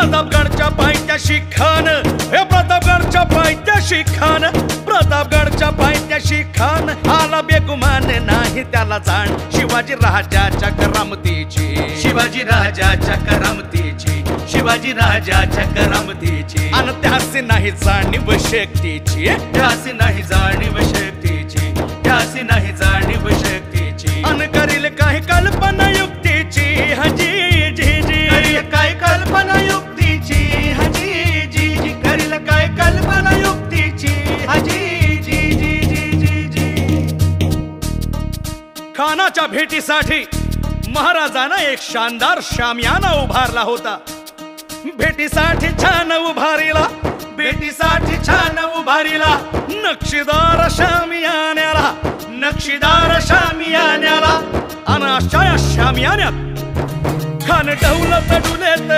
प्रतापगडच्या पायथ्याशी खान, हे प्रतापगडच्या पायथ्याशी खान, प्रतापगडच्या पायथ्याशी खान आला बेगुमान नाही त्याला जाण शिवाजी राजाच्या करामतीची, शिवाजी राजाच्या करामतीची, शिवाजी राजाच्या करामतीची. आणि त्यासी नाही जाणीव शक्तीची, त्यासी नाही जाणीव शक्तीची, त्यासी नाही जाणीव शक्तीची. अन करील काही कल्पना युक्तीची हजी जी जी, करील काय कल्पना युक्तीची हजी जी जी, करील काय कल्पना युक्तीची हजी जी जी जी जी जी. खानाच्या भेटीसाठी महाराजानं एक शानदार शामियाना उभारला होता. भेटीसाठी छान उभारीला, भेटीसाठी छान उभारीला नक्षीदार शामियान्याला, नक्षीदार शामियान्याला. आणि अशा या शामियान्यात खान डौलत डुलेत